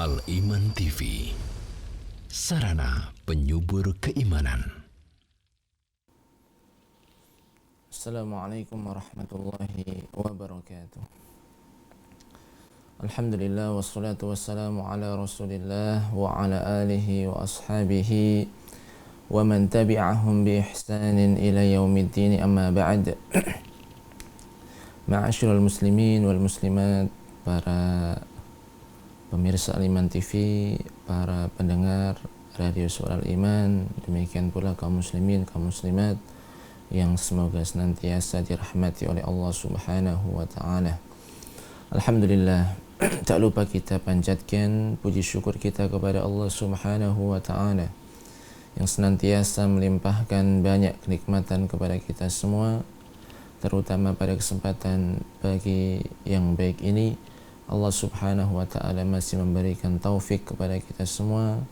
Al-Iman TV, sarana penyubur keimanan. Assalamualaikum warahmatullahi wabarakatuh. Alhamdulillah wassalatu wassalamu ala rasulillah wa ala alihi wa ashabihi wa man tabi'ahum bi ihsanin ila yaumiddin, amma ba'd. Ma'asyiral muslimin wal muslimat, para pemirsa Al-Iman TV, para pendengar Radio Suara Al-Iman, demikian pula kaum muslimin, kaum muslimat yang semoga senantiasa dirahmati oleh Allah Subhanahu wa taala. Alhamdulillah, tak lupa kita panjatkan puji syukur kita kepada Allah Subhanahu wa taala yang senantiasa melimpahkan banyak kenikmatan kepada kita semua, terutama pada kesempatan pagi yang baik ini. Allah Subhanahu wa ta'ala masih memberikan taufik kepada kita semua,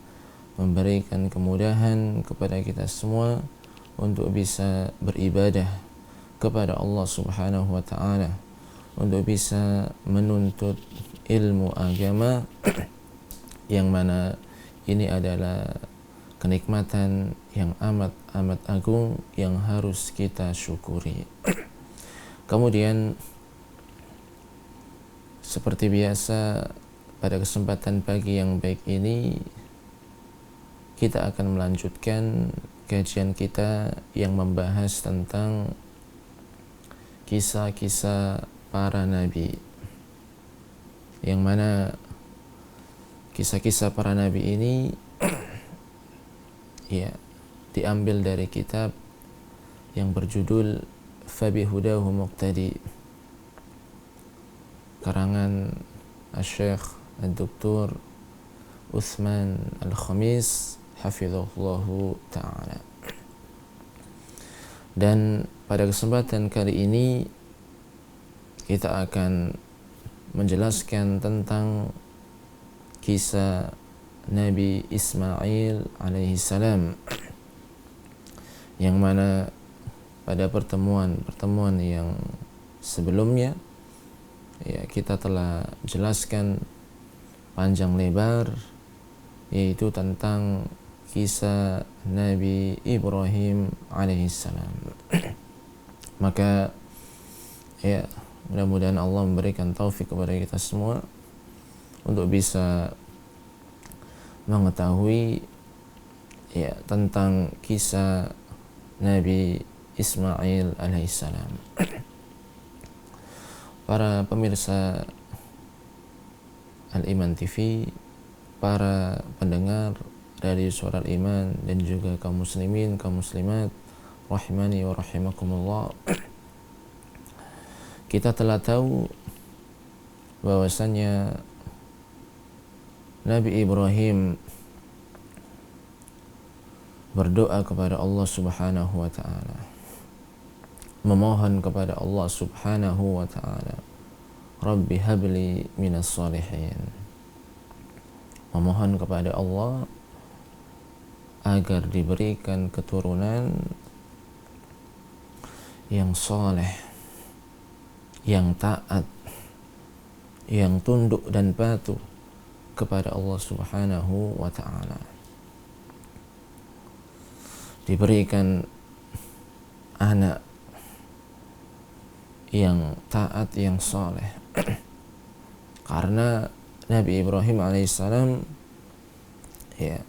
memberikan kemudahan kepada kita semua untuk bisa beribadah kepada Allah Subhanahu wa ta'ala, untuk bisa menuntut ilmu agama yang mana ini adalah kenikmatan yang amat agung yang harus kita syukuri. Kemudian seperti biasa, pada kesempatan pagi yang baik ini kita akan melanjutkan kajian kita yang membahas tentang kisah-kisah para nabi, yang mana kisah-kisah para nabi ini ya diambil dari kitab yang berjudul Fabihudahu Muqtadi, karangan Syekh Dr. Utsman Al-Khamis hafizahullahu ta'ala. Dan pada kesempatan kali ini kita akan menjelaskan tentang kisah Nabi Ismail alaihissalam, yang mana pada pertemuan yang sebelumnya ya kita telah jelaskan panjang lebar, yaitu tentang kisah Nabi Ibrahim alaihissalam. Maka ya mudah-mudahan Allah memberikan taufik kepada kita semua untuk bisa mengetahui ya tentang kisah Nabi Ismail alaihissalam. Para pemirsa Al-Iman TV, para pendengar Radio Suara Al-Iman, dan juga kaum muslimin, kaum muslimat rahimani wa rahimakumullah, kita telah tahu bahwasanya Nabi Ibrahim berdoa kepada Allah Subhanahu wa ta'ala, memohon kepada Allah Subhanahu wa ta'ala, Rabbi habli minas salihin, memohon kepada Allah agar diberikan keturunan yang soleh, yang taat, yang tunduk dan patuh kepada Allah Subhanahu wa ta'ala. Diberikan anak yang taat, yang soleh. Karena Nabi Ibrahim alaihissalam ya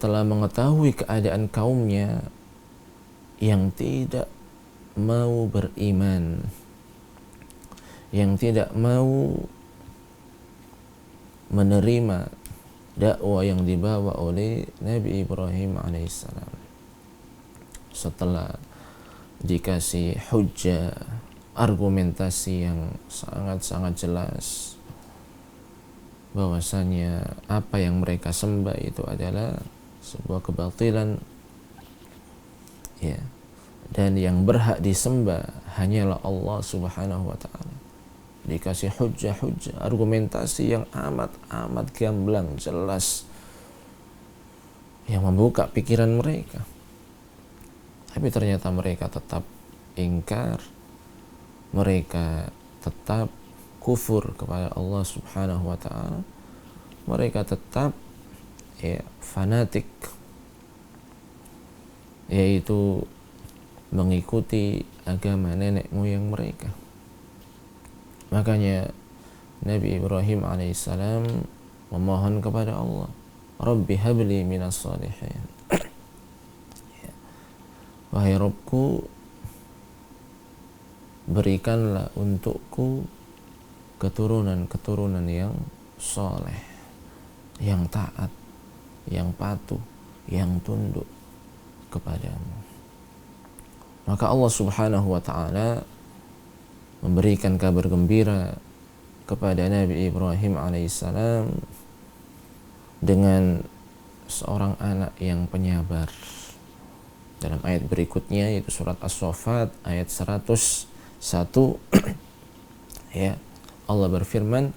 telah mengetahui keadaan kaumnya yang tidak mau beriman, yang tidak mau menerima dakwah yang dibawa oleh Nabi Ibrahim alaihissalam. Setelah dikasih hujjah, argumentasi yang sangat jelas bahwasanya apa yang mereka sembah itu adalah sebuah kebatilan ya, dan yang berhak disembah hanyalah Allah Subhanahu wa ta'ala. Dikasih hujjah, argumentasi yang amat gamblang, jelas, yang membuka pikiran mereka. Tapi ternyata mereka tetap ingkar, mereka tetap kufur kepada Allah Subhanahu wa ta'ala, mereka tetap fanatik, yaitu mengikuti agama nenek moyang mereka. Makanya Nabi Ibrahim alaihissalam memohon kepada Allah, Rabbi habli minas salihin. Wahai Rabbku, berikanlah untukku keturunan-keturunan yang soleh, yang taat, yang patuh, yang tunduk kepadamu. Maka Allah subhanahu wa ta'ala memberikan kabar gembira kepada Nabi Ibrahim alaihissalam dengan seorang anak yang penyabar. Dalam ayat berikutnya, yaitu surat As-Saffat ayat 101, ya, Allah berfirman,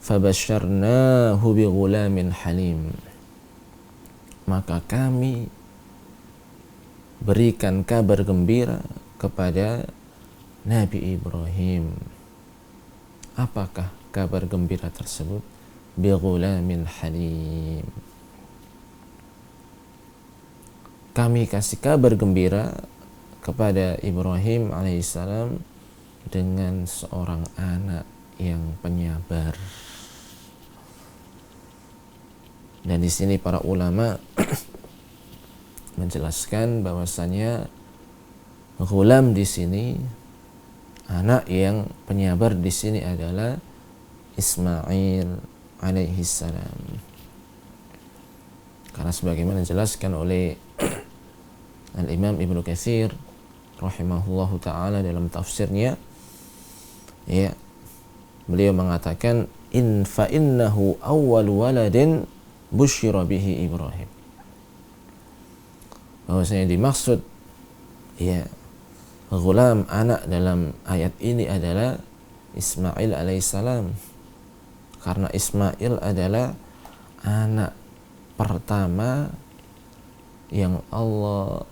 fabasyarnahu bighulamin halim. Maka kami berikan kabar gembira kepada Nabi Ibrahim. Apakah kabar gembira tersebut? Bighulamin halim. Kami kasih kabar gembira kepada Ibrahim alaihissalam dengan seorang anak yang penyabar. Dan di sini para ulama menjelaskan bahwasanya ghulam di sini, anak yang penyabar di sini adalah Ismail alaihissalam. Karena sebagaimana dijelaskan oleh Al-Imam Ibnu Katsir rahimahullahu ta'ala dalam tafsirnya, ya, beliau mengatakan fa innahu awwal waladin busyira bihi Ibrahim. Bahwasanya dimaksud, ya, ghulam, anak dalam ayat ini adalah Ismail alaihissalam, karena Ismail adalah anak pertama yang Allah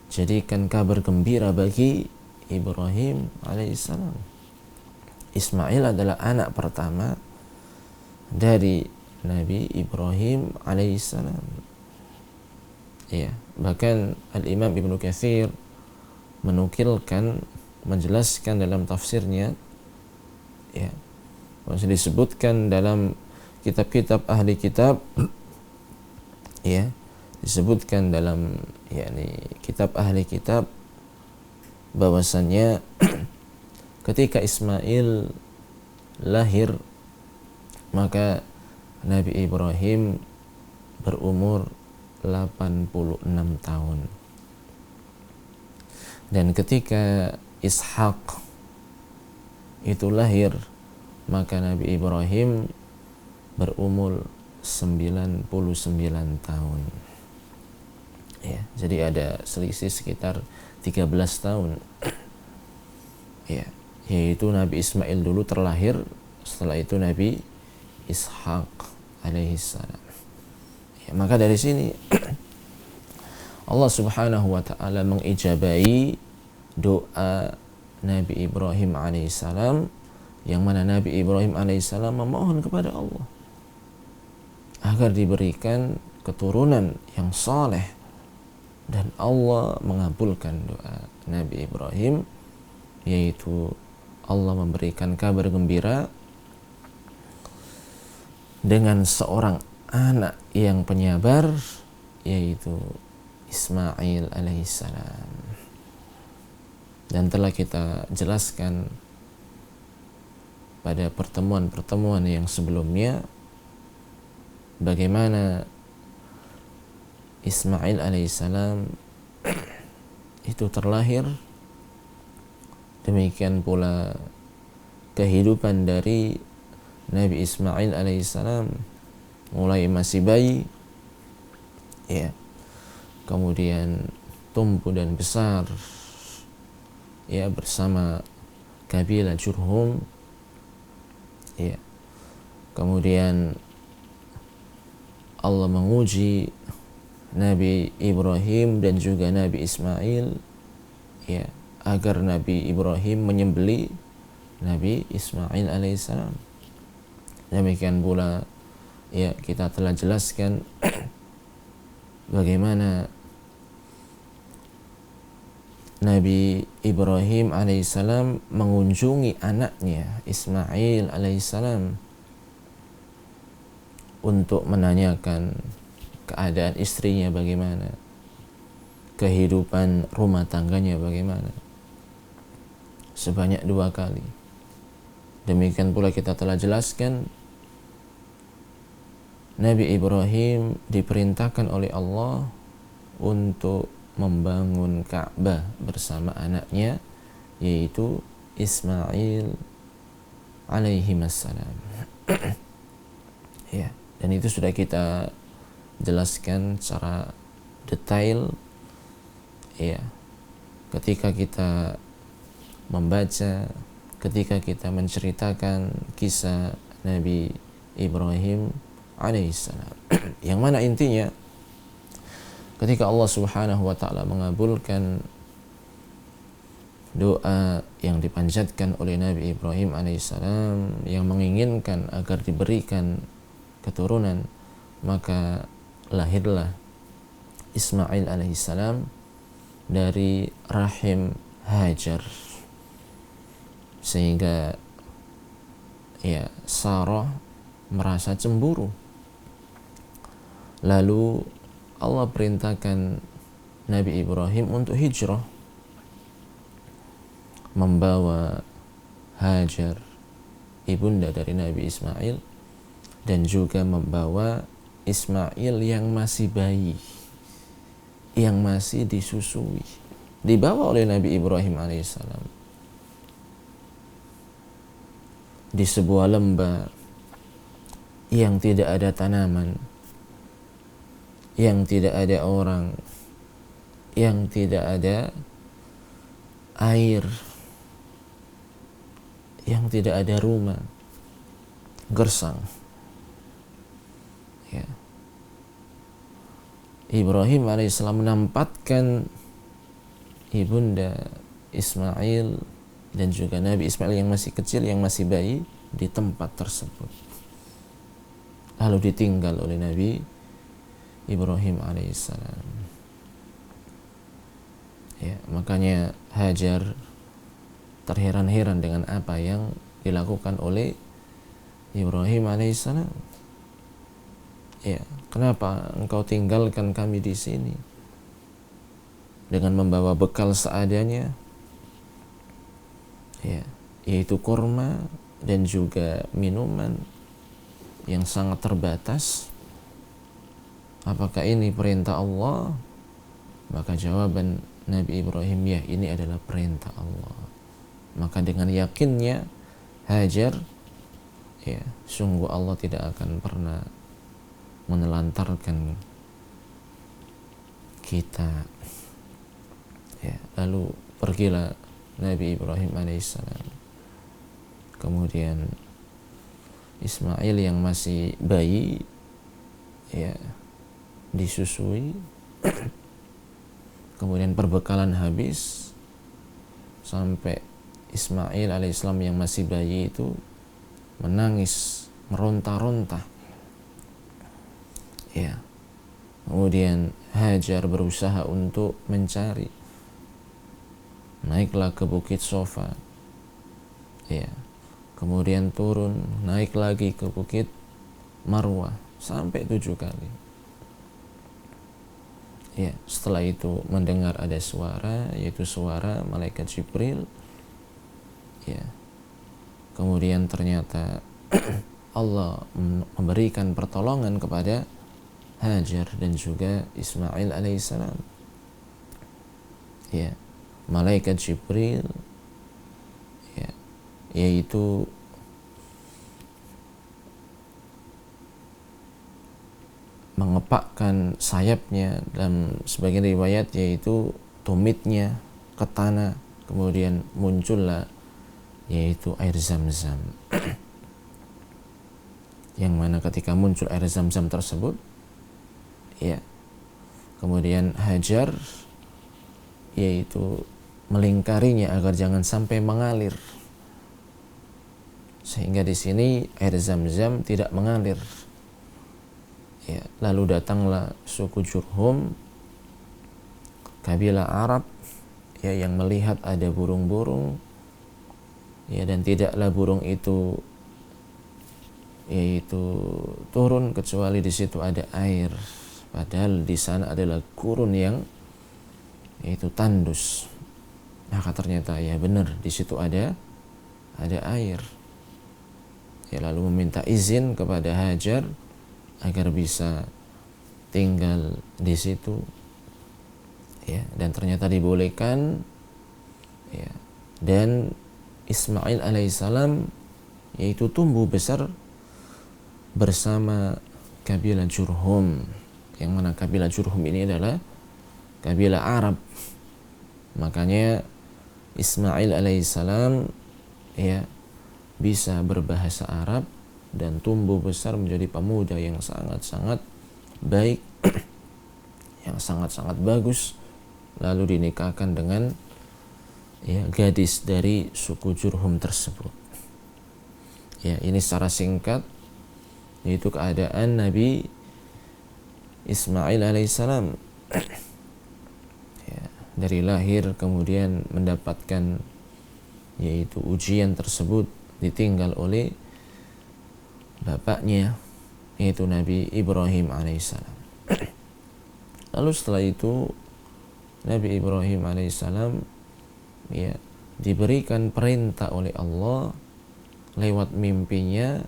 jadikan kabar gembira bagi Ibrahim alaihissalam. Ismail adalah anak pertama dari Nabi Ibrahim alaihissalam. Ya, bahkan Al-Imam Ibnu Katsir menukilkan, menjelaskan dalam tafsirnya, ya, masih disebutkan dalam kitab-kitab ahli kitab, ya, disebutkan dalam kitab ahli kitab bahwasannya ketika Ismail lahir, maka Nabi Ibrahim berumur 86 tahun. Dan ketika Ishak itu lahir, maka Nabi Ibrahim berumur 99 tahun. Ya, jadi ada selisih sekitar 13 tahun. Ya, yaitu Nabi Ismail dulu terlahir, setelah itu Nabi Ishak alaihissalam. Ya, maka dari sini Allah subhanahu wa ta'ala mengijabai doa Nabi Ibrahim alaihissalam, yang mana Nabi Ibrahim alaihissalam memohon kepada Allah agar diberikan keturunan yang saleh, dan Allah mengabulkan doa Nabi Ibrahim, yaitu Allah memberikan kabar gembira dengan seorang anak yang penyabar, yaitu Ismail alaihissalam. Dan telah kita jelaskan pada pertemuan-pertemuan yang sebelumnya bagaimana Ismail alaihissalam itu terlahir, demikian pula kehidupan dari Nabi Ismail alaihissalam mulai masih bayi, ya, kemudian tumbuh dan besar, ya, bersama kabilah Jurhum, ya, kemudian Allah menguji Nabi Ibrahim dan juga Nabi Ismail, ya, agar Nabi Ibrahim menyembelih Nabi Ismail alaihissalam. Demikian pula ya kita telah jelaskan bagaimana Nabi Ibrahim alaihissalam mengunjungi anaknya Ismail alaihissalam untuk menanyakan keadaan istrinya bagaimana, kehidupan rumah tangganya bagaimana, sebanyak 2 kali. Demikian pula kita telah jelaskan Nabi Ibrahim diperintahkan oleh Allah untuk membangun Ka'bah bersama anaknya yaitu Ismail alaihi wassalam. Ya, dan itu sudah kita jelaskan secara detail ya, ketika kita membaca, ketika kita menceritakan kisah Nabi Ibrahim alaihissalam. Yang mana intinya ketika Allah Subhanahu wa taala mengabulkan doa yang dipanjatkan oleh Nabi Ibrahim alaihissalam yang menginginkan agar diberikan keturunan, maka lahirlah Ismail alaihissalam dari rahim Hajar, sehingga ya Sarah merasa cemburu. Lalu Allah perintahkan Nabi Ibrahim untuk hijrah, membawa Hajar ibunda dari Nabi Ismail dan juga membawa Ismail yang masih bayi, yang masih disusui, dibawa oleh Nabi Ibrahim alaihissalam di sebuah lembah yang tidak ada tanaman, yang tidak ada orang, yang tidak ada air, yang tidak ada rumah, gersang. Ya. Ibrahim alaihissalam menempatkan ibunda Ismail dan juga Nabi Ismail yang masih kecil, yang masih bayi di tempat tersebut. Lalu ditinggal oleh Nabi Ibrahim alaihissalam. Ya, makanya Hajar terheran-heran dengan apa yang dilakukan oleh Ibrahim alaihissalam. Ya, kenapa engkau tinggalkan kami di sini dengan membawa bekal seadanya? Ya, yaitu kurma dan juga minuman yang sangat terbatas. Apakah ini perintah Allah? Maka jawaban Nabi Ibrahim, ya, ini adalah perintah Allah. Maka dengan yakinnya Hajar, ya, sungguh Allah tidak akan pernah menelantarkan kita. Ya, lalu pergilah Nabi Ibrahim alaihissalam. Kemudian Ismail yang masih bayi, ya, disusui. Kemudian perbekalan habis sampai Ismail alaihissalam yang masih bayi itu menangis, meronta-ronta. Ya. Kemudian Hajar berusaha untuk mencari. Naiklah ke Bukit Sofa. Ya. Kemudian turun, naik lagi ke Bukit Marwah sampai 7 kali. Ya, setelah itu mendengar ada suara, yaitu suara malaikat Jibril. Ya. Kemudian ternyata Allah memberikan pertolongan kepada Hajar dan juga Ismail alaihissalam. Ya, malaikat Jibril, ya, yaitu mengepakkan sayapnya, dalam sebagian riwayat yaitu tumitnya ke tanah, kemudian muncullah yaitu air Zam-Zam. Yang mana ketika muncul air Zam-Zam tersebut, ya, kemudian Hajar yaitu melingkarinya agar jangan sampai mengalir, sehingga di sini air Zam-Zam tidak mengalir. Ya, lalu datanglah suku Jurhum, kabilah Arab, ya, yang melihat ada burung-burung, ya, dan tidaklah burung itu yaitu turun kecuali di situ ada air, padahal di sana adalah gurun yang yaitu tandus. Maka ternyata ya benar di situ ada air. Ya, lalu meminta izin kepada Hajar agar bisa tinggal di situ, ya, dan ternyata dibolehkan, ya, dan Ismail alaihissalam yaitu tumbuh besar bersama kabilah Jurhum, yang mana kabilah Jurhum ini adalah kabilah Arab. Makanya Ismail alaihissalam, ya, bisa berbahasa Arab dan tumbuh besar menjadi pemuda yang sangat-sangat baik, yang sangat-sangat bagus, lalu dinikahkan dengan, ya, gadis dari suku Jurhum tersebut. Ya, ini secara singkat yaitu keadaan Nabi Ismail alaihissalam, ya, dari lahir kemudian mendapatkan yaitu ujian tersebut, ditinggal oleh bapaknya yaitu Nabi Ibrahim alaihissalam. Lalu setelah itu Nabi Ibrahim alaihissalam, ya, diberikan perintah oleh Allah lewat mimpinya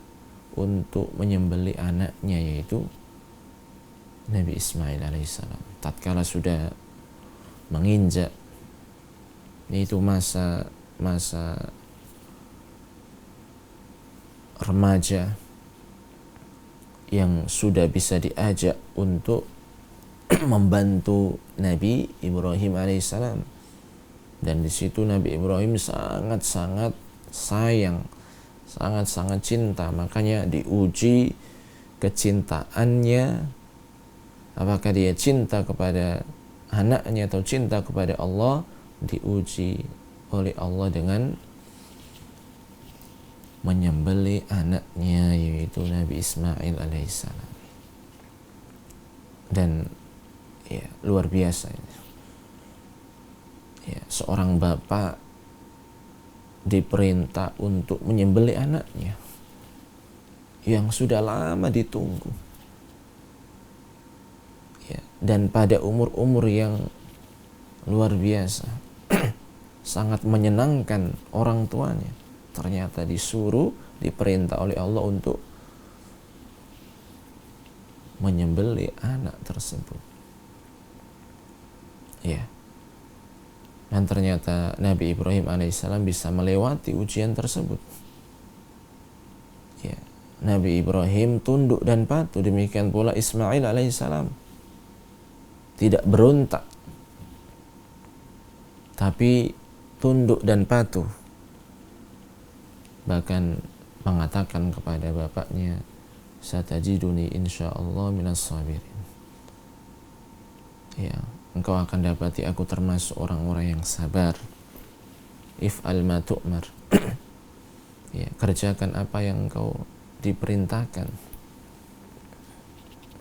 untuk menyembelih anaknya yaitu Nabi Ismail alaihissalam. Tatkala sudah menginjak yaitu masa remaja yang sudah bisa diajak untuk membantu Nabi Ibrahim alaihissalam, dan di situ Nabi Ibrahim sangat-sangat sayang, sangat-sangat cinta. Makanya diuji kecintaannya, apakah dia cinta kepada anaknya atau cinta kepada Allah, diuji oleh Allah dengan menyembelih anaknya yaitu Nabi Ismail alaihissalam. Dan ya luar biasa, ya, seorang bapak diperintah untuk menyembelih anaknya yang sudah lama ditunggu, ya, dan pada umur-umur yang luar biasa sangat menyenangkan orang tuanya, ternyata disuruh, diperintah oleh Allah untuk menyembelih anak tersebut, ya. Dan ternyata Nabi Ibrahim alaihissalam bisa melewati ujian tersebut, ya. Nabi Ibrahim tunduk dan patuh, demikian pula Ismail alaihissalam tidak berontak, tapi tunduk dan patuh, bahkan mengatakan kepada bapaknya, satajiduni insyaallah minas sabirin, ya, engkau akan dapati aku termasuk orang-orang yang sabar. If'al ma tu'mar, ya, kerjakan apa yang engkau diperintahkan,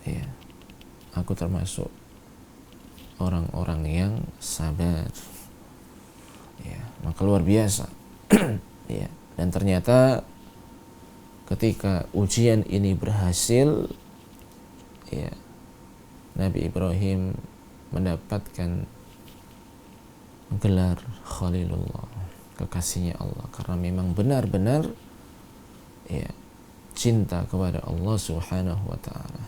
ya, aku termasuk orang-orang yang sabar, ya. Maka luar biasa, ya. Dan ternyata ketika ujian ini berhasil, ya, Nabi Ibrahim mendapatkan gelar Khalilullah, kekasihnya Allah, karena memang benar-benar, ya, cinta kepada Allah Subhanahu wa taala.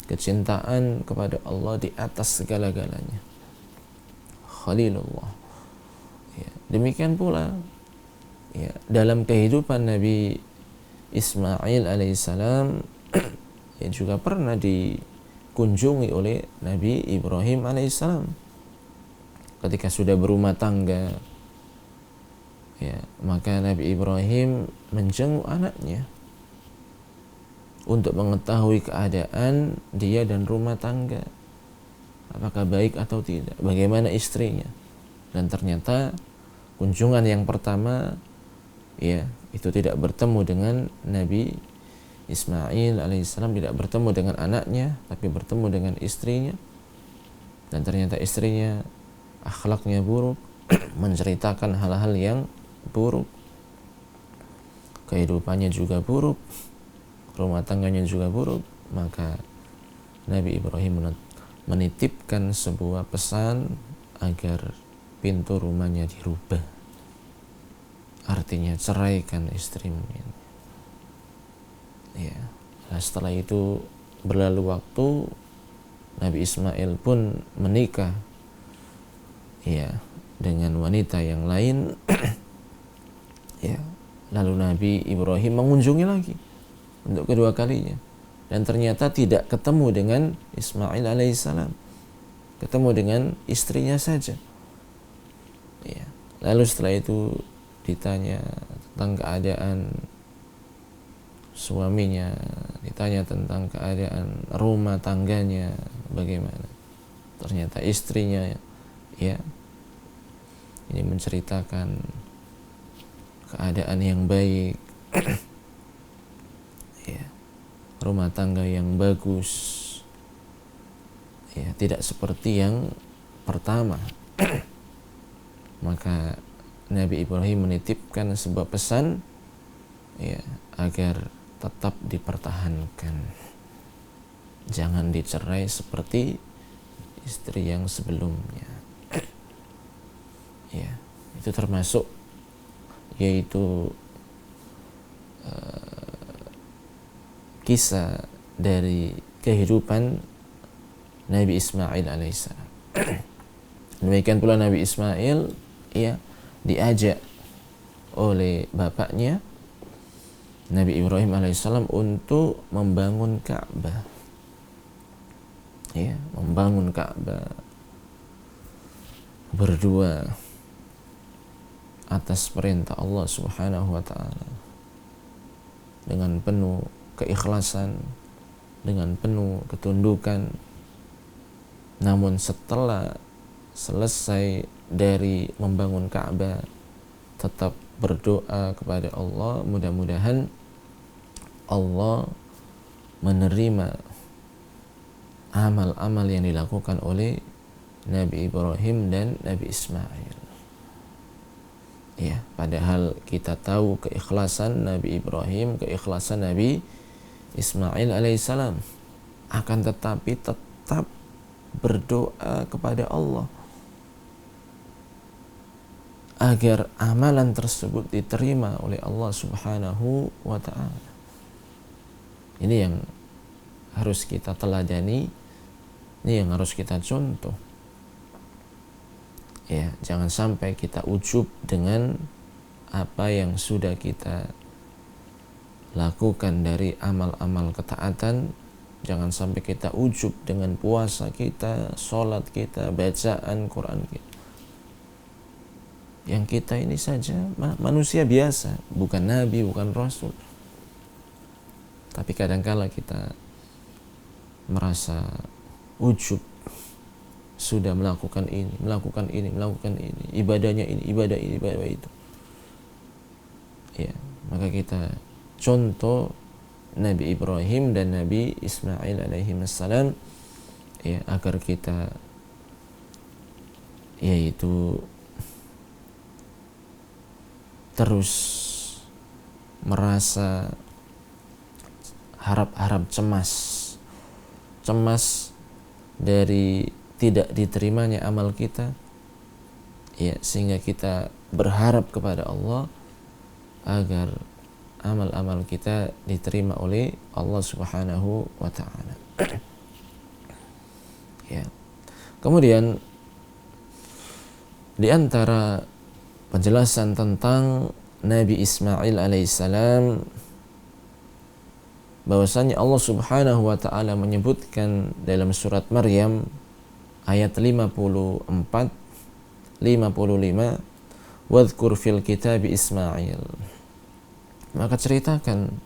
Kecintaan kepada Allah di atas segala-galanya. Khalilullah. Ya, demikian pula, ya, dalam kehidupan Nabi Ismail alaihissalam ya juga pernah dikunjungi oleh Nabi Ibrahim alaihissalam ketika sudah berumah tangga, ya, maka Nabi Ibrahim menjenguk anaknya untuk mengetahui keadaan dia dan rumah tangga, apakah baik atau tidak, bagaimana istrinya. Dan ternyata kunjungan yang pertama, ya, itu tidak bertemu dengan Nabi Ismail alaihissalam tidak bertemu dengan anaknya, tapi bertemu dengan istrinya, dan ternyata istrinya akhlaknya buruk, menceritakan hal-hal yang buruk, kehidupannya juga buruk, rumah tangganya juga buruk. Maka Nabi Ibrahim menitipkan sebuah pesan agar pintu rumahnya dirubah, artinya ceraikan istrimu ini. Ya. Nah, setelah itu berlalu waktu, Nabi Ismail pun menikah ya dengan wanita yang lain. Ya. Lalu Nabi Ibrahim mengunjungi lagi untuk kedua kalinya, dan ternyata tidak ketemu dengan Ismail alaihissalam, ketemu dengan istrinya saja. Ya. Lalu setelah itu ditanya tentang keadaan suaminya, ditanya tentang keadaan rumah tangganya bagaimana. Ternyata istrinya ya ini menceritakan keadaan yang baik, ya, rumah tangga yang bagus, ya, tidak seperti yang pertama. Maka Nabi Ibrahim menitipkan sebuah pesan ya agar tetap dipertahankan, jangan dicerai seperti istri yang sebelumnya. Ya, itu termasuk yaitu kisah dari kehidupan Nabi Ismail alaihissalam. Demikian pula Nabi Ismail ya diajak oleh bapaknya Nabi Ibrahim alaihissalam untuk membangun Ka'bah. Ya, membangun Ka'bah berdua atas perintah Allah Subhanahu wa taala, dengan penuh keikhlasan, dengan penuh ketundukan. Namun setelah selesai dari membangun Ka'bah, tetap berdoa kepada Allah, mudah-mudahan Allah menerima amal-amal yang dilakukan oleh Nabi Ibrahim dan Nabi Ismail. Ya, padahal kita tahu keikhlasan Nabi Ibrahim, keikhlasan Nabi Ismail alaihissalam, akan tetapi tetap berdoa kepada Allah agar amalan tersebut diterima oleh Allah Subhanahu wa ta'ala. Ini yang harus kita teladani, ini yang harus kita contoh. Ya, jangan sampai kita ujub dengan apa yang sudah kita lakukan dari amal-amal ketaatan. Jangan sampai kita ujub dengan puasa kita, sholat kita, bacaan Quran kita. Yang kita ini saja manusia biasa, bukan nabi, bukan rasul. Tapi kadangkala kita merasa ujub, sudah melakukan ini, ibadahnya ini, ibadah ini, ibadah itu. Ya, maka kita contoh Nabi Ibrahim dan Nabi Ismail alaihissalam, ya, agar kita yaitu terus merasa harap-harap cemas dari tidak diterimanya amal kita, ya, sehingga kita berharap kepada Allah agar amal-amal kita diterima oleh Allah Subhanahu wa ta'ala. Ya. Kemudian di antara penjelasan tentang Nabi Ismail alaihissalam, bahwasanya Allah Subhanahu wa ta'ala menyebutkan dalam surat Maryam ayat 54 55, wadhkur fil kitabi Ismail. Maka ceritakan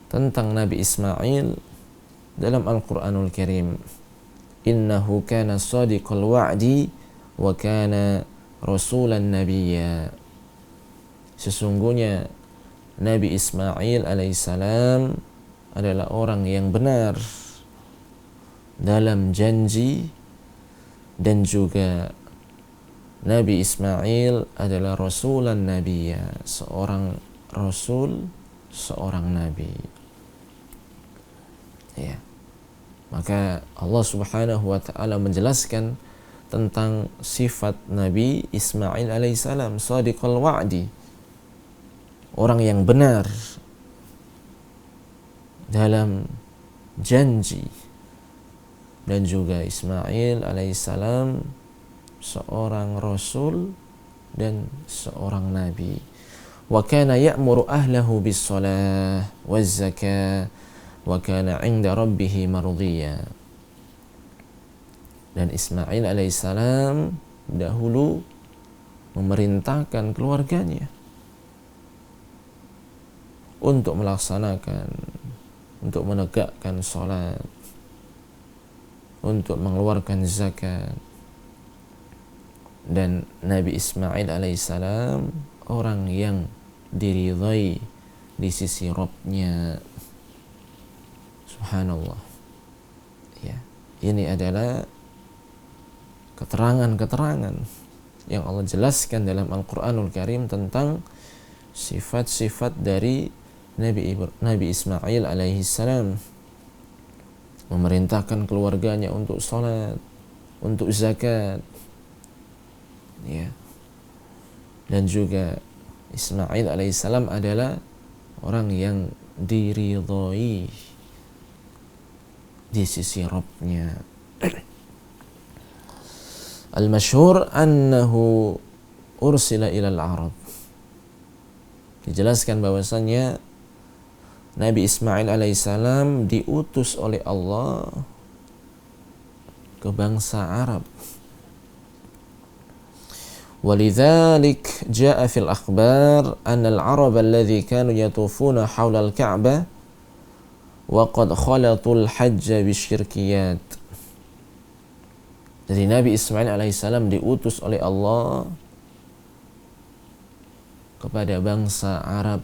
tentang Nabi Ismail dalam Al-Quranul Karim. Innahu kana sadiqal wa'di wa kana rasulan nabiyya. Sesungguhnya Nabi Ismail alaihissalam adalah orang yang benar dalam janji, dan juga Nabi Ismail adalah rasulan nabiyya, seorang rasul, seorang nabi. Ya. Maka Allah Subhanahu wa taala menjelaskan tentang sifat Nabi Ismail alaihissalam, shadiqul wa'di, orang yang benar dalam janji. Dan juga Ismail alaihissalam seorang rasul dan seorang nabi. Wa kana ya'muru ahlahu bis-shalah waz-zakah wa kana 'inda rabbih mardiyya. Dan Ismail alaihissalam dahulu memerintahkan keluarganya untuk melaksanakan, untuk menegakkan salat, untuk mengeluarkan zakat. Dan Nabi Ismail alaihissalam orang yang diridhai di sisi Rabb-nya. Subhanallah. Ya, ini adalah keterangan-keterangan yang Allah jelaskan dalam Al-Quranul Karim tentang sifat-sifat dari Nabi Ismail alaihissalam. Memerintahkan keluarganya untuk sholat, untuk zakat, ya. Dan juga Ismail alaihissalam adalah orang yang diridhai di sisi Rabb-nya. Al-masyhur annahu ursila ilal Arab. Dijelaskan bahwasannya Nabi Ismail alaihissalam diutus oleh Allah ke bangsa Arab. Walidzalik jaa fil akhbar anna al-Arab alladhi kanu yatufuna hawla al-Ka'bah wa qad khalatul hajj bisyirkiyat. Jadi Nabi Ismail alaihissalam diutus oleh Allah kepada bangsa Arab.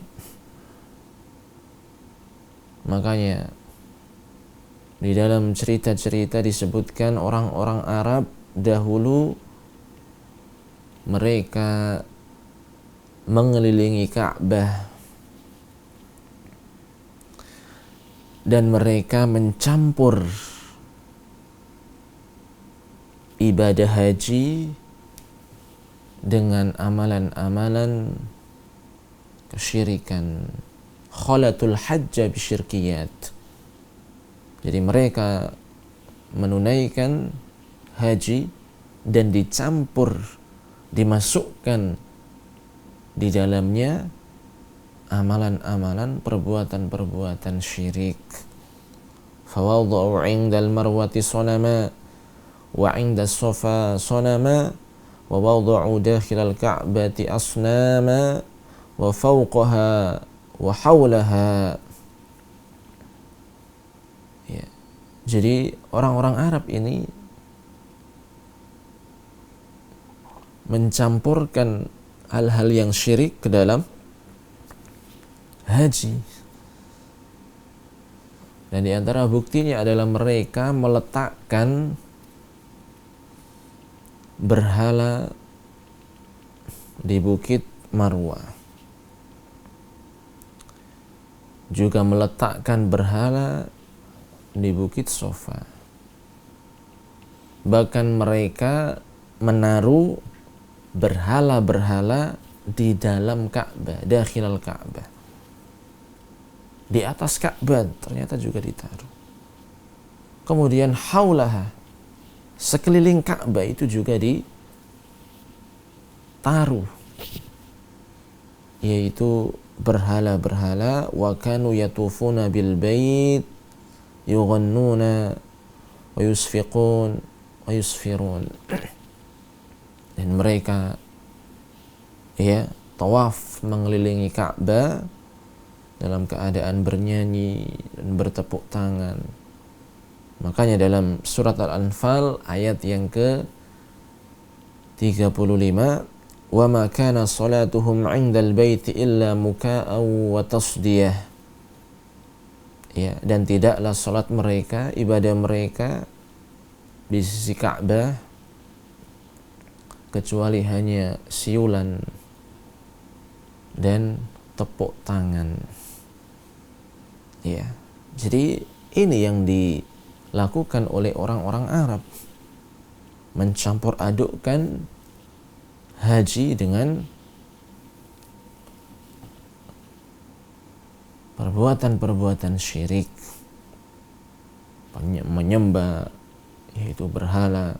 Makanya di dalam cerita-cerita disebutkan orang-orang Arab dahulu mereka mengelilingi Ka'bah dan mereka mencampur ibadah haji dengan amalan-amalan kesyirikan. Khalatul hajja bisyirkiyat. Jadi mereka menunaikan haji dan dicampur, dimasukkan di dalamnya amalan-amalan, perbuatan-perbuatan syirik. Fawada'u 'indal marwati sanama wa 'indas safa sanama wa wada'u dakhilal ka'bati asnama wa fawqaha wa hawlaha. Ya. Jadi orang-orang Arab ini mencampurkan hal-hal yang syirik ke dalam haji. Dan di antara buktinya adalah mereka meletakkan berhala di Bukit Marwah. Juga meletakkan berhala di Bukit Sofa. Bahkan mereka menaruh berhala-berhala di dalam Ka'bah, dakhilal Ka'bah. Di atas Ka'bah ternyata juga ditaruh. Kemudian haulaha, sekeliling Ka'bah itu juga ditaruh, yaitu berhala-berhala. Wa kanu yatufuna bil bait yughannuna wa yusfiqun wa yusfirun. Dan mereka tawaf mengelilingi Ka'bah dalam keadaan bernyanyi dan bertepuk tangan. Makanya dalam surat Al-Anfal ayat yang ke-35, wa ma kana salatuhum 'indal baiti illa muka'an wa tasdiyah. Ya, dan tidaklah salat mereka, ibadah mereka di sisi Ka'bah kecuali hanya siulan dan tepuk tangan. Ya. Jadi ini yang dilakukan oleh orang-orang Arab, mencampur adukkan haji dengan perbuatan-perbuatan syirik, menyembah yaitu berhala,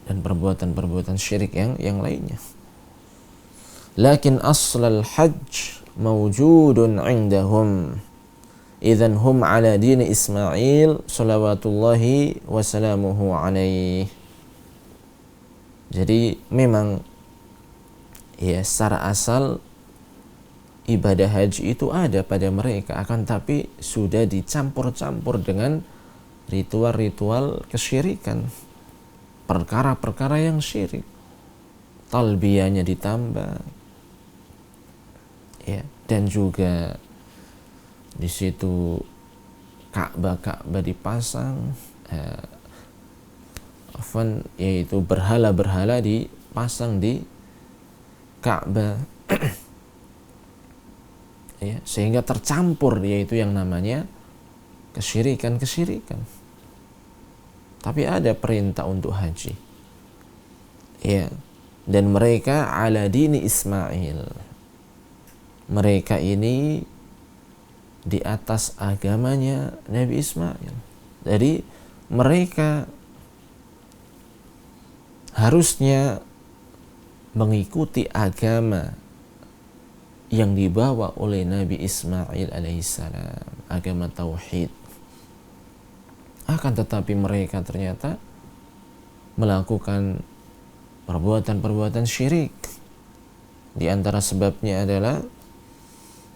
dan perbuatan-perbuatan syirik yang lainnya. Lakin aslal hajj mawjudun indahum, idzan hum ala dini Ismail salawatullahi wasalamuhu alaih. Jadi memang ya secara asal ibadah haji itu ada pada mereka, akan tapi sudah dicampur-campur dengan ritual-ritual kesyirikan, perkara-perkara yang syirik. Talbiyahnya ditambah, ya, dan juga di situ Ka'bah dipasang, yaitu berhala-berhala dipasang di Ka'bah. Ya, sehingga tercampur yaitu yang namanya kesyirikan. Tapi ada perintah untuk haji. Ya, dan mereka ala dini Ismail. Mereka ini di atas agamanya Nabi Ismail. Jadi mereka harusnya mengikuti agama yang dibawa oleh Nabi Ismail alaihissalam, agama tauhid. Akan tetapi mereka ternyata melakukan perbuatan-perbuatan syirik. Di antara sebabnya adalah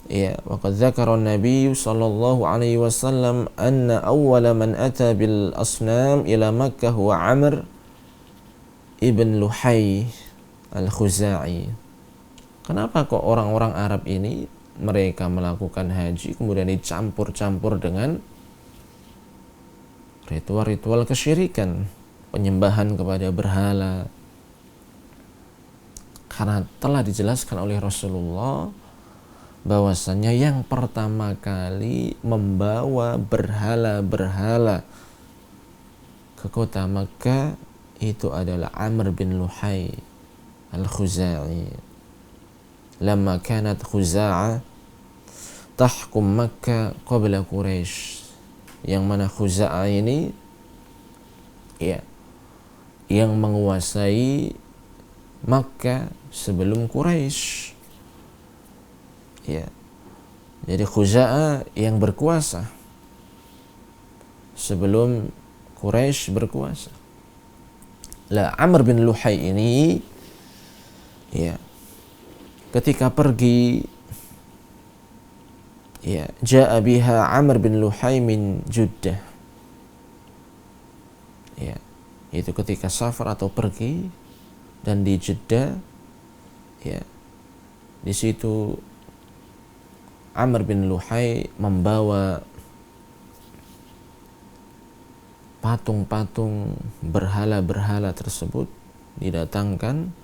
ya, waqad dzakara an-nabiy sallallahu alaihi wasallam anna awwala man ata bil asnam ila Makkah huwa Amr ibn Luhay al-Khuzai. Kenapa kok orang-orang Arab ini mereka melakukan haji kemudian dicampur-campur dengan ritual-ritual kesyirikan, penyembahan kepada berhala? Karena telah dijelaskan oleh Rasulullah bahwasanya yang pertama kali membawa berhala-berhala ke kota Makkah itu adalah Amr bin Luhay al-Khuzai. Lama kanat Khuza'ah tahkum Makkah qabla Quraisy. Yang mana Khuza'ah ini ya, yang menguasai Makkah sebelum Quraisy. Ya. Jadi Khuza'ah yang berkuasa sebelum Quraisy berkuasa. Lah Amr bin Luhay ini ya, ketika pergi ya, ja'a biha Amr bin Luhay min Jeddah. Ya, itu ketika safar atau pergi, dan di Jeddah ya, di situ Amr bin Luhay membawa patung-patung berhala-berhala tersebut, didatangkan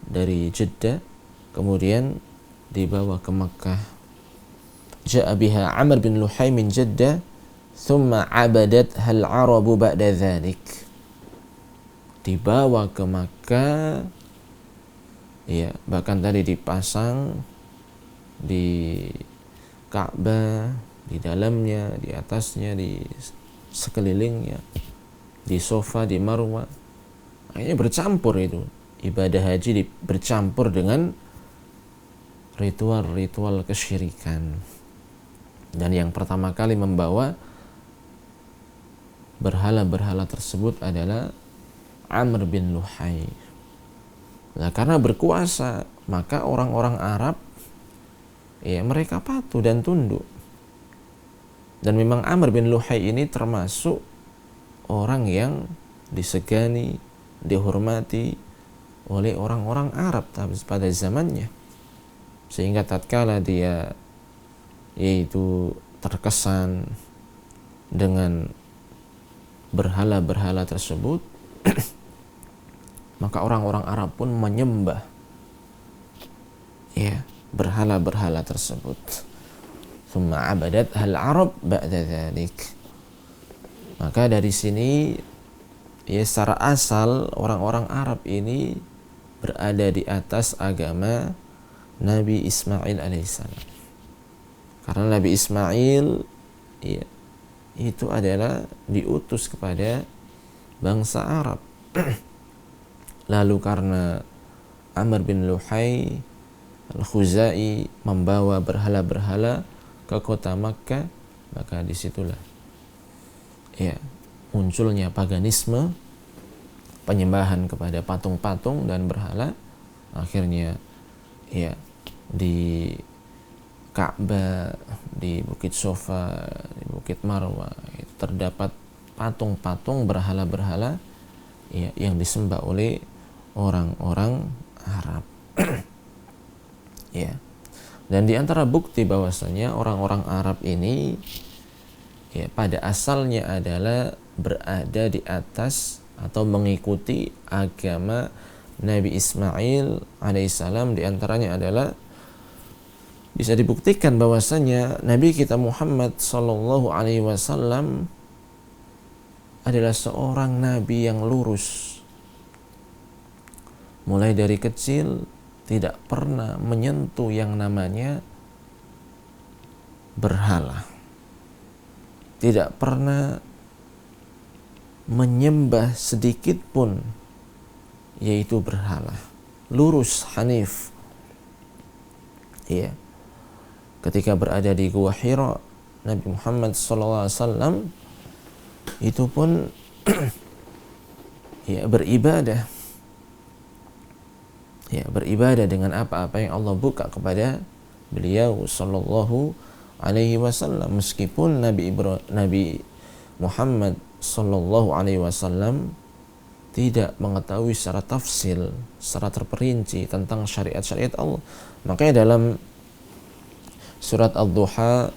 dari Jeddah kemudian dibawa ke Makkah. Ja'a biha Amr bin Luhay min Jeddah thumma abadatha al-arabu ba'da dhalik. Dibawa ke Makkah ya, bahkan tadi dipasang di Ka'bah, di dalamnya, di atasnya, di sekelilingnya, di sofa, di Marwah. Akhirnya bercampur itu. Ibadah haji bercampur dengan ritual-ritual kesyirikan. Dan yang pertama kali membawa berhala-berhala tersebut adalah Amr bin Luhay. Nah, karena berkuasa, maka orang-orang Arab ya, mereka patuh dan tunduk. Dan memang Amr bin Luhay ini termasuk orang yang disegani, dihormati oleh orang-orang Arab pada zamannya, sehingga tatkala dia yaitu terkesan dengan berhala-berhala tersebut maka orang-orang Arab pun menyembah ya berhala-berhala tersebut. Tsumma abadat hal Arab ba'da dzalik. Maka dari sini ya secara asal orang-orang Arab ini berada di atas agama Nabi Ismail alaihissalam. Karena Nabi Ismail ya, itu adalah diutus kepada bangsa Arab. Lalu karena Amr bin Luhai Al-Khuzai membawa berhala-berhala ke kota Makkah, maka disitulah ya munculnya paganisme, penyembahan kepada patung-patung dan berhala. Akhirnya ya di Ka'bah, di Bukit Sofa, di Bukit Marwah terdapat patung-patung berhala-berhala ya, yang disembah oleh orang-orang Arab. Ya. Dan di antara bukti bahwasanya orang-orang Arab ini ya pada asalnya adalah berada di atas atau mengikuti agama Nabi Ismail alaihissalam, di antaranya adalah bisa dibuktikan bahwasanya Nabi kita Muhammad sallallahu alaihi wasallam adalah seorang nabi yang lurus. Mulai dari kecil tidak pernah menyentuh yang namanya berhala. Tidak pernah menyembah sedikit pun yaitu berhala. Lurus, hanif. Iya. Ketika berada di Gua Hira, Nabi Muhammad SAW itu pun ya beribadah. Ya, beribadah dengan apa-apa yang Allah buka kepada beliau sallallahu alaihi wasallam, meskipun Nabi Muhammad sallallahu alaihi wasallam tidak mengetahui secara tafsil, secara terperinci tentang syariat-syariat Allah. Makanya dalam surat Ad-Duha,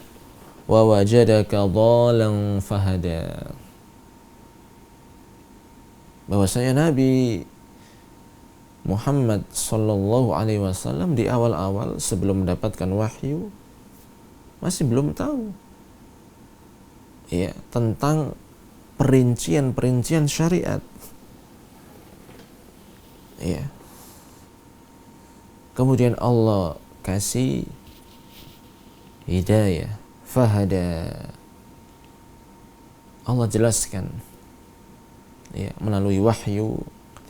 wa wajadaka dhalan fahada, bahwasanya Nabi Muhammad sallallahu alaihi wasallam di awal-awal sebelum mendapatkan wahyu masih belum tahu ya tentang perincian-perincian syariat. Ya. Kemudian Allah kasih hidayah, fahada. Allah jelaskan ya melalui wahyu.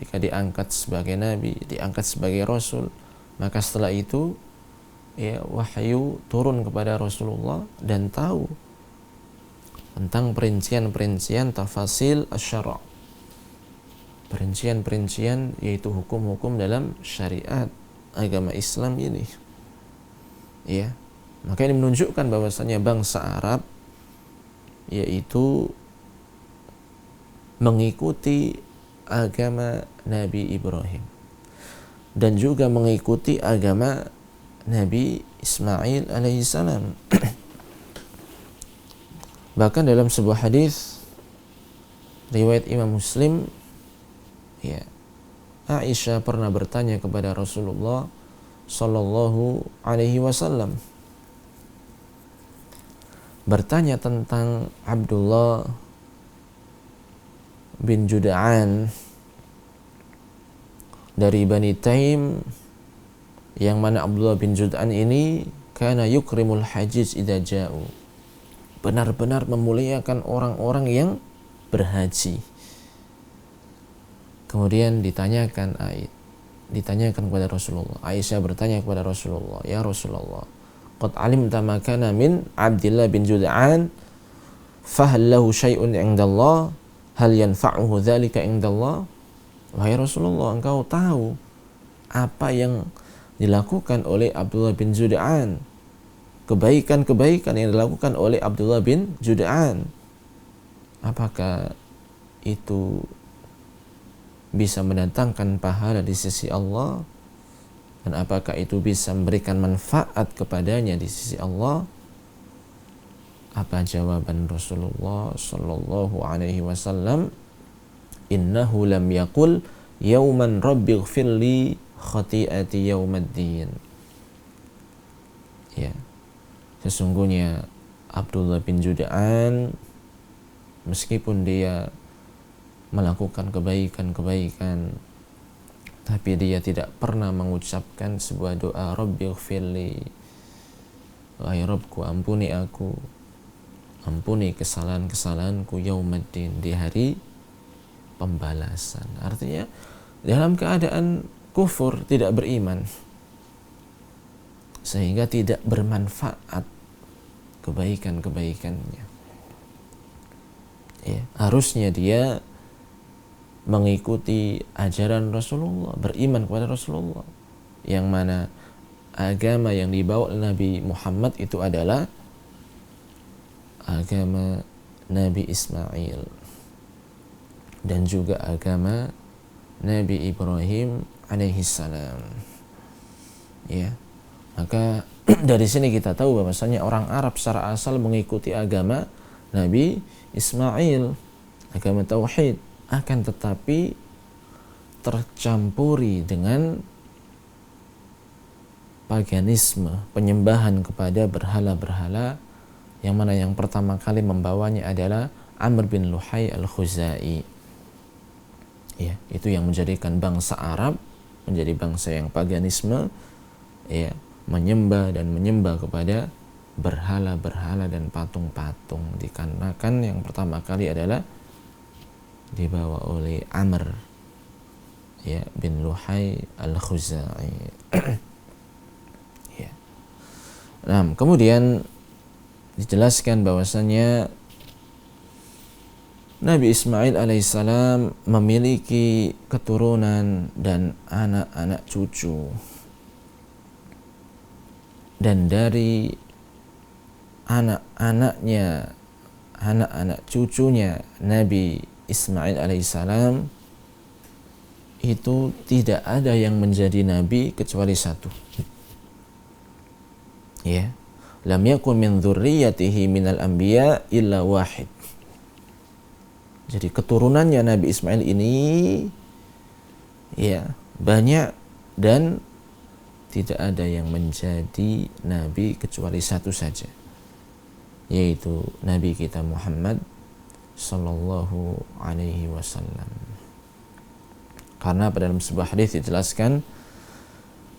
Ketika diangkat sebagai nabi, diangkat sebagai rasul, maka setelah itu ya wahyu turun kepada Rasulullah dan tahu tentang perincian-perincian tafasil asy-syara', perincian-perincian yaitu hukum-hukum dalam syariat agama Islam ini. Ya, maka ini menunjukkan bahwasanya bangsa Arab yaitu mengikuti agama Nabi Ibrahim dan juga mengikuti agama Nabi Ismail alaihissalam. Bahkan dalam sebuah hadis riwayat Imam Muslim, ya, Aisyah pernah bertanya kepada Rasulullah sallallahu alaihi wasallam, bertanya tentang Abdullah bin Juda'an dari Bani Taim, yang mana Abdullah bin Juda'an ini kana yukrimul hajiz idza ja'u, benar-benar memuliakan orang-orang yang berhaji. Kemudian ditanyakan kepada Rasulullah. Aisyah bertanya kepada Rasulullah, "Ya Rasulullah, qad alimta ma kana min Abdullah bin Juda'an, fahal lahu syai'un 'indallah? Hal yanfa'uhu dzalika 'indallah?" Wahai Rasulullah, engkau tahu apa yang dilakukan oleh Abdullah bin Juda'an, kebaikan-kebaikan yang dilakukan oleh Abdullah bin Juda'an, apakah itu bisa mendatangkan pahala di sisi Allah, dan apakah itu bisa memberikan manfaat kepadanya di sisi Allah? Apa jawaban Rasulullah sallallahu alaihi wasallam? Innahu lam yaqul yauman rabbighfirli khati'ati yaumaddin. Ya, sesungguhnya Abdullah bin Jud'an meskipun dia melakukan kebaikan-kebaikan, tapi dia tidak pernah mengucapkan sebuah doa rabbighfirli, wahai Rabbku ampuni aku, ampuni kesalahan-kesalahanku yaumaddin, di hari pembalasan. Artinya dalam keadaan kufur, tidak beriman, sehingga tidak bermanfaat kebaikan-kebaikannya. Ya, harusnya dia mengikuti ajaran Rasulullah, beriman kepada Rasulullah, yang mana agama yang dibawa oleh Nabi Muhammad itu adalah agama Nabi Ismail dan juga agama Nabi Ibrahim alaihissalam. Ya, maka dari sini kita tahu bahwasanya orang Arab secara asal mengikuti agama Nabi Ismail, agama tauhid, akan tetapi tercampuri dengan paganisme, penyembahan kepada berhala-berhala, yang mana yang pertama kali membawanya adalah Amr bin Luhai al-Khuzai. Ya, itu yang menjadikan bangsa Arab menjadi bangsa yang paganisme, ya, menyembah kepada berhala-berhala dan patung-patung, dikarenakan yang pertama kali adalah dibawa oleh Amr, ya, bin Luhai al-Khuzai. Ya. Nah, kemudian dijelaskan bahwasanya Nabi Ismail alaihissalam memiliki keturunan dan anak-anak cucu, dan dari anak-anaknya, anak-anak cucunya Nabi Ismail alaihissalam itu tidak ada yang menjadi nabi kecuali satu. Ya, lam yakun min dzurriyyatihi minal anbiya illa wahid. Jadi keturunannya Nabi Ismail ini, ya, banyak dan tidak ada yang menjadi nabi kecuali satu saja, yaitu Nabi kita Muhammad sallallahu alaihi wasallam. Karena pada dalam sebuah hadis dijelaskan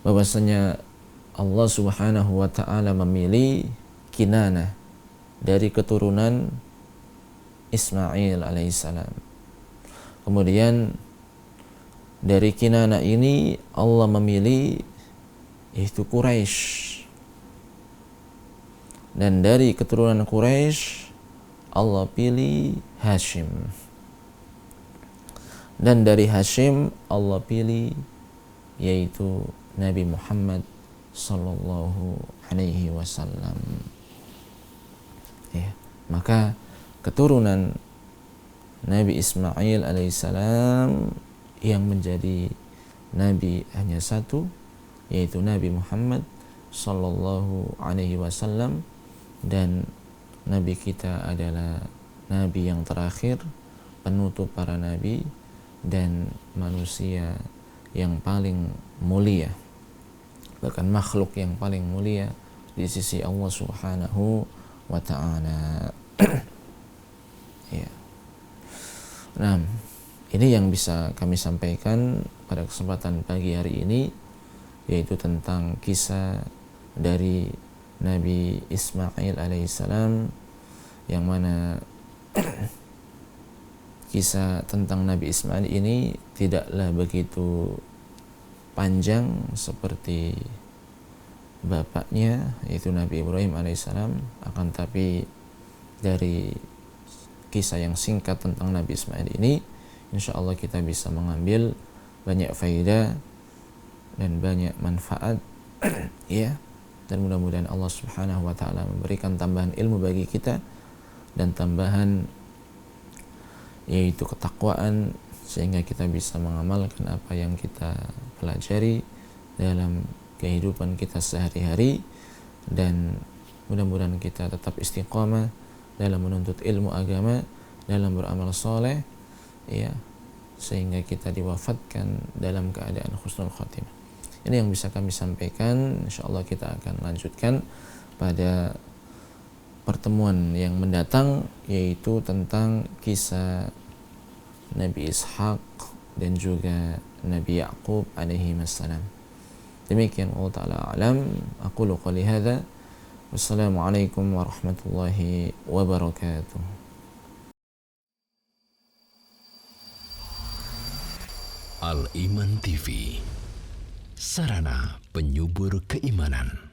bahwasanya Allah Subhanahu wa taala memilih Kinanah dari keturunan Ismail alaihissalam. Kemudian dari Kinanah ini Allah memilih yaitu Quraisy, dan dari keturunan Quraisy Allah pilih Hashim, dan dari Hashim Allah pilih yaitu Nabi Muhammad sallallahu alaihi wasallam. Ya, maka keturunan Nabi Ismail alaihissalam yang menjadi nabi hanya satu, yaitu Nabi Muhammad sallallahu alaihi wasallam, dan nabi kita adalah nabi yang terakhir, penutup para nabi dan manusia yang paling mulia, bahkan makhluk yang paling mulia di sisi Allah Subhanahu wa ta'ala. Ya. Nah, ini yang bisa kami sampaikan pada kesempatan pagi hari ini, yaitu tentang kisah dari Nabi Ismail alaihissalam, yang mana kisah tentang Nabi Ismail ini tidaklah begitu panjang seperti bapaknya yaitu Nabi Ibrahim alaihissalam, akan tapi dari kisah yang singkat tentang Nabi Ismail ini, insya Allah kita bisa mengambil banyak faedah dan banyak manfaat, ya, dan mudah-mudahan Allah Subhanahu wa taala memberikan tambahan ilmu bagi kita dan tambahan yaitu ketakwaan sehingga kita bisa mengamalkan apa yang kita pelajari dalam kehidupan kita sehari-hari, dan mudah-mudahan kita tetap istiqamah dalam menuntut ilmu agama, dalam beramal soleh, ya, sehingga kita diwafatkan dalam keadaan husnul khatimah. Ini yang bisa kami sampaikan. Insyaallah kita akan lanjutkan pada pertemuan yang mendatang, yaitu tentang kisah Nabi Ishaq dan juga Nabi Yaqub alaihi wassalam. Demikian Allah Ta'ala alam. Aqulu qali hadza. Wassalamualaikum warahmatullahi wabarakatuh. Al Iman TV, sarana penyubur keimanan.